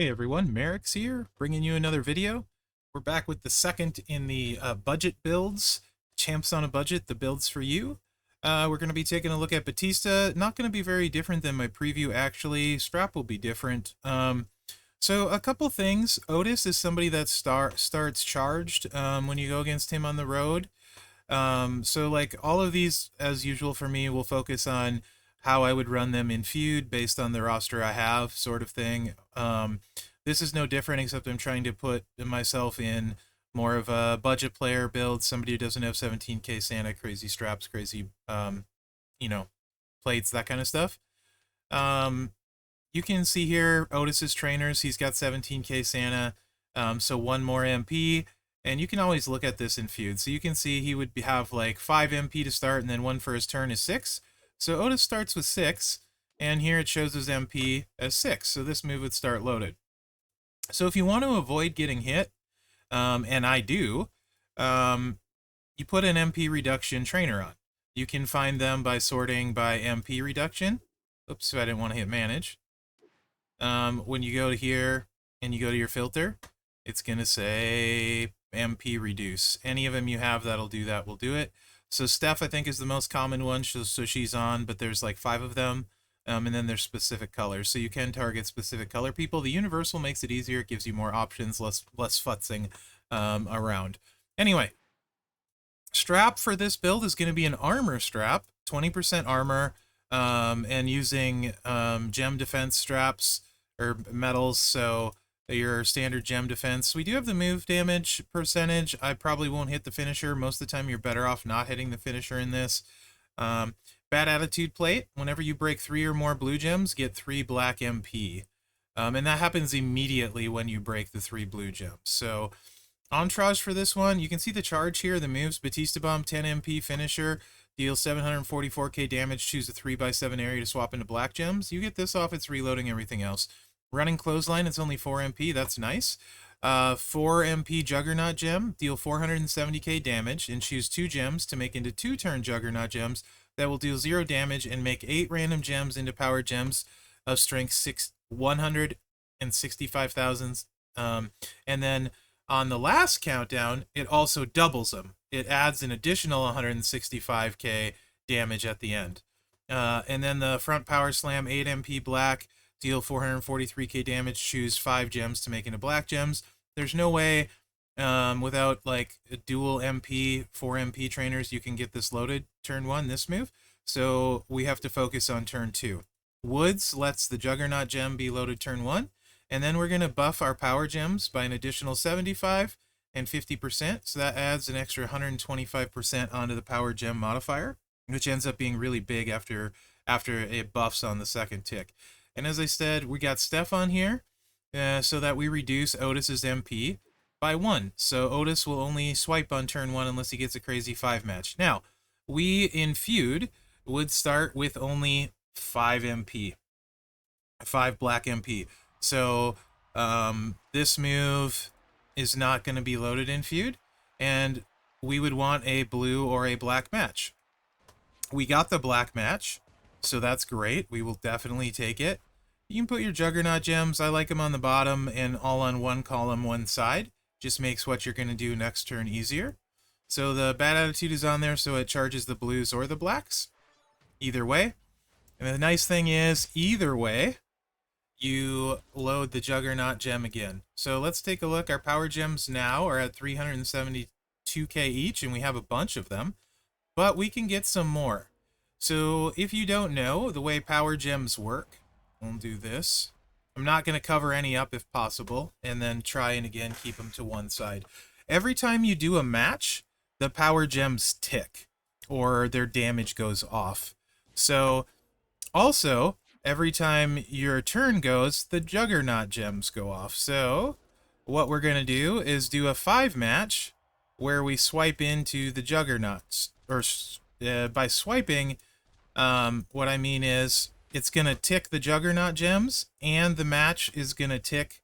Hey everyone, Mherex here, bringing you another video. We're back with the second in the budget builds. Champs on a budget, the builds for you. We're going to be taking a look at Batista. Not going to be very different than my preview, actually. Strap will be different. So a couple things. Otis is somebody that starts charged when you go against him on the road. So like all of these, as usual for me, will focus on how I would run them in feud based on the roster I have, sort of thing. This is no different, except I'm trying to put myself in more of a budget player build, somebody who doesn't have 17k Santa, crazy straps, crazy, you know, plates, that kind of stuff. You can see here Otis's trainers, he's got 17k Santa, so one more MP. And you can always look at this in feud. So you can see he would have like 5 MP to start, and then one for his turn is 6. So Otis starts with 6, and here it shows his MP as 6. So this move would start loaded. So if you want to avoid getting hit, and I do, you put an MP reduction trainer on. You can find them by sorting by MP reduction. Oops, I didn't want to hit manage. When you go to here and you go to your filter, it's going to say MP reduce. Any of them you have that'll do that will do it. So Steph, I think, is the most common one, so she's on, but there's like 5 of them, and then there's specific colors. So you can target specific color people. The universal makes it easier. It gives you more options, less futzing around. Anyway, strap for this build is going to be an armor strap, 20% armor, and using gem defense straps or metals, so your standard gem defense. We do have the move damage percentage. I probably won't hit the finisher. Most of the time you're better off not hitting the finisher in this. Bad attitude plate. Whenever you break 3 or more blue gems, get 3 black MP. And that happens immediately when you break the 3 blue gems. So entourage for this one, you can see the charge here, the moves. Batista bomb, 10 MP finisher, deals 744k damage, choose a 3x7 area to swap into black gems. You get this off, it's reloading everything else. Running clothesline, it's only 4 MP, that's nice. 4 MP Juggernaut gem, deal 470k damage, and choose 2 gems to make into 2-turn Juggernaut gems that will deal 0 damage and make 8 random gems into power gems of strength 165,000. And then on the last countdown, it also doubles them. It adds an additional 165k damage at the end. And then the front power slam, 8 MP black, deal 443k damage, choose 5 gems to make into black gems. There's no way without like a dual MP, 4 MP trainers, you can get this loaded turn 1, this move. So we have to focus on turn 2. Woods lets the Juggernaut gem be loaded turn 1. And then we're going to buff our power gems by an additional 75 and 50%. So that adds an extra 125% onto the power gem modifier, which ends up being really big after it buffs on the second tick. And as I said, we got Steph on here so that we reduce Otis's MP by 1. So Otis will only swipe on turn 1 unless he gets a crazy 5 match. Now, we in feud would start with only 5 MP, 5 black MP. So this move is not going to be loaded in feud, and we would want a blue or a black match. We got the black match, so that's great. We will definitely take it. You can put your Juggernaut gems. I like them on the bottom and all on one column, one side. Just makes what you're going to do next turn easier. So the bad attitude is on there, so it charges the blues or the blacks. Either way. And the nice thing is, either way, you load the Juggernaut gem again. So let's take a look. Our power gems now are at 372k each, and we have a bunch of them. But we can get some more. So if you don't know the way power gems work, we'll do this. I'm not going to cover any up if possible, and then try and again keep them to one side. Every time you do a match, the power gems tick, or their damage goes off. So also, every time your turn goes, the Juggernaut gems go off. So what we're going to do is do a 5 match where we swipe into the Juggernauts. Or by swiping, what I mean is it's going to tick the Juggernaut gems, and the match is going to tick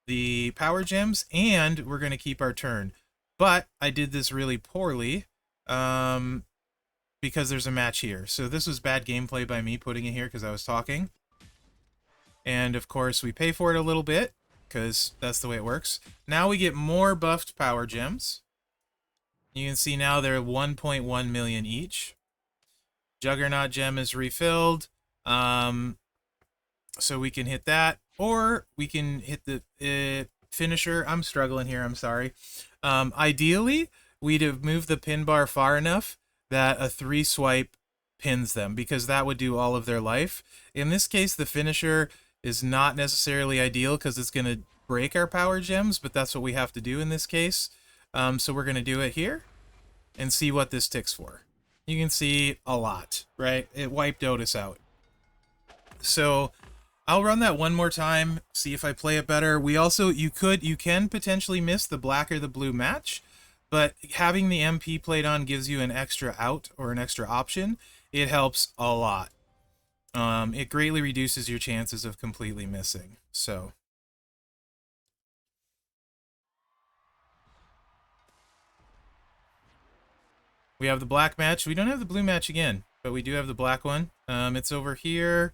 the power gems, and we're going to keep our turn. But I did this really poorly because there's a match here. So this was bad gameplay by me putting it here because I was talking. And of course we pay for it a little bit. because that's the way it works. Now we get more buffed power gems. You can see now they're 1.1 million each. Juggernaut gem is refilled. So we can hit that, or we can hit the finisher. I'm struggling here, I'm sorry. Ideally, we'd have moved the pin bar far enough that a 3 swipe pins them, because that would do all of their life. In this case, the finisher is not necessarily ideal because it's going to break our power gems, but that's what we have to do in this case. So we're going to do it here and see what this ticks for. You can see a lot, right? It wiped Otis out. So I'll run that one more time, see if I play it better. We also, you can potentially miss the black or the blue match, but having the MP played on gives you an extra out or an extra option. It helps a lot. It greatly reduces your chances of completely missing. So we have the black match. We don't have the blue match again, but we do have the black one. It's over here.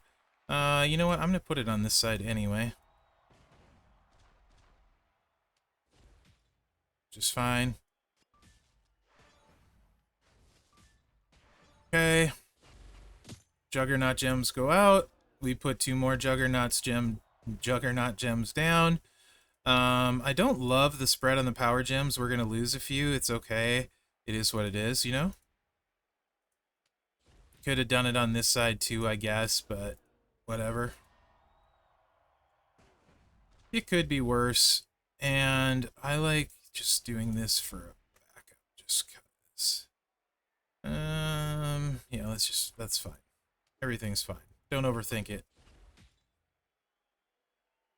You know what? I'm going to put it on this side anyway. Just fine. Okay. Juggernaut gems go out. We put 2 more Juggernaut gems down. I don't love the spread on the power gems. We're going to lose a few. It's okay. It is what it is, you know? Could have done it on this side too, I guess, but whatever. It could be worse. And I like just doing this for a backup, just because. Yeah, that's fine. Everything's fine. Don't overthink it.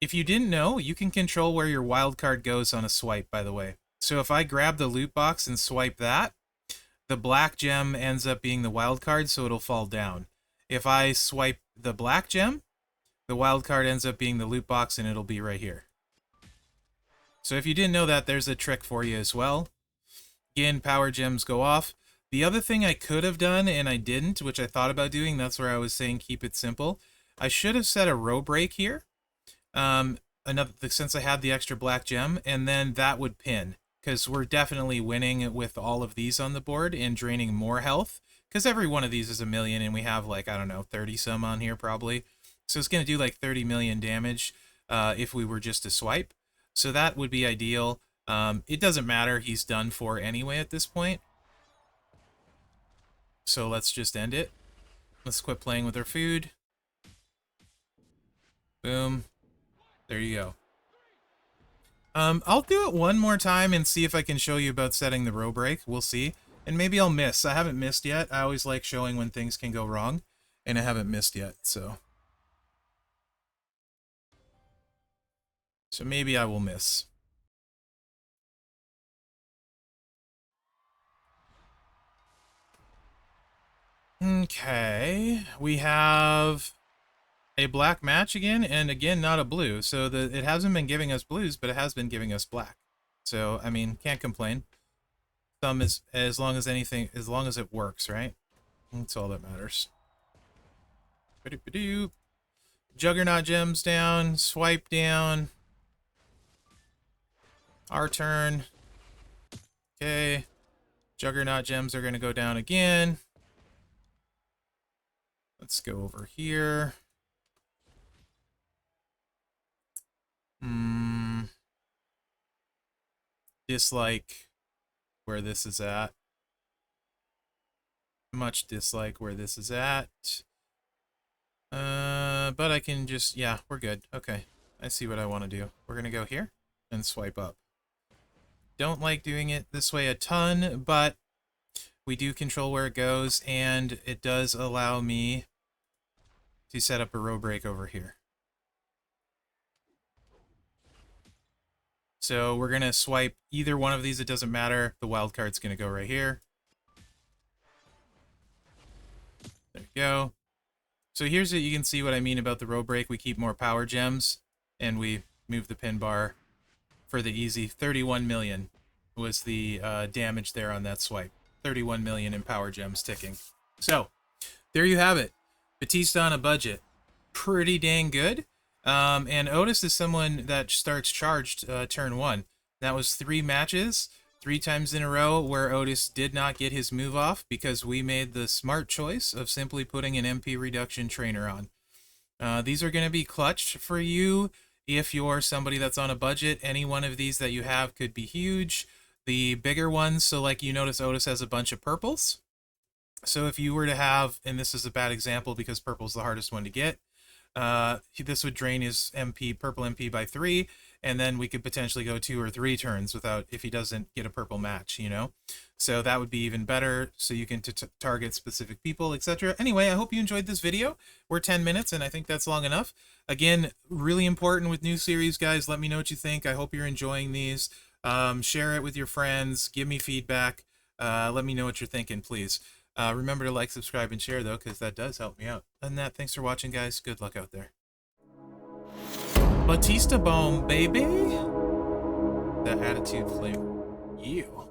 If you didn't know, you can control where your wild card goes on a swipe, by the way. So if I grab the loot box and swipe that, the black gem ends up being the wild card, so it'll fall down. If I swipe the black gem, the wild card ends up being the loot box, and it'll be right here. So if you didn't know that, there's a trick for you as well. Again, power gems go off. The other thing I could have done, and I didn't, which I thought about doing, that's where I was saying keep it simple. I should have set a row break here, since I had the extra black gem, and then that would pin, because we're definitely winning with all of these on the board and draining more health, because every one of these is 1 million, and we have, like, I don't know, 30 some on here probably. So it's going to do like 30 million damage if we were just to swipe. So that would be ideal. It doesn't matter. He's done for anyway at this point. So let's just end it. Let's quit playing with our food. Boom. There you go. I'll do it one more time and see if I can show you about setting the row break. We'll see. And maybe I'll miss. I haven't missed yet. I always like showing when things can go wrong. And I haven't missed yet, so maybe I will miss. Okay, we have a black match again, and again, not a blue. So it hasn't been giving us blues, but it has been giving us black. So, I mean, can't complain. Thumb is as long as it works, right? That's all that matters. Juggernaut gems down, swipe down. Our turn. Okay. Juggernaut gems are going to go down again. Let's go over here. Dislike where this is at. Much dislike where this is at. But I can just, yeah, we're good. Okay. I see what I want to do. We're going to go here and swipe up. Don't like doing it this way a ton, but we do control where it goes, and it does allow me to set up a row break over here. So we're going to swipe either one of these. It doesn't matter. The wild card's going to go right here. There you go. So here's what you can see what I mean about the row break. We keep more power gems, and we move the pin bar for the easy. 31 million was the damage there on that swipe. 31 million in power gems ticking. So there you have it. Batista on a budget. Pretty dang good. And Otis is someone that starts charged turn 1. That was 3 matches, 3 times in a row where Otis did not get his move off because we made the smart choice of simply putting an MP reduction trainer on. These are going to be clutch for you if you're somebody that's on a budget. Any one of these that you have could be huge. The bigger ones, so like you notice Otis has a bunch of purples. So if you were to have, and this is a bad example because purple's the hardest one to get, this would drain his MP, purple MP by 3, and then we could potentially go 2 or 3 turns without, if he doesn't get a purple match, you know? So that would be even better, so you can target specific people, etc. Anyway, I hope you enjoyed this video. We're 10 minutes, and I think that's long enough. Again, really important with new series, guys. Let me know what you think. I hope you're enjoying these. Share it with your friends. Give me feedback. Let me know what you're thinking, please. Remember to like, subscribe, and share, though, because that does help me out. Other than that, thanks for watching, guys. Good luck out there. Batista bomb, baby! The attitude flavor. You.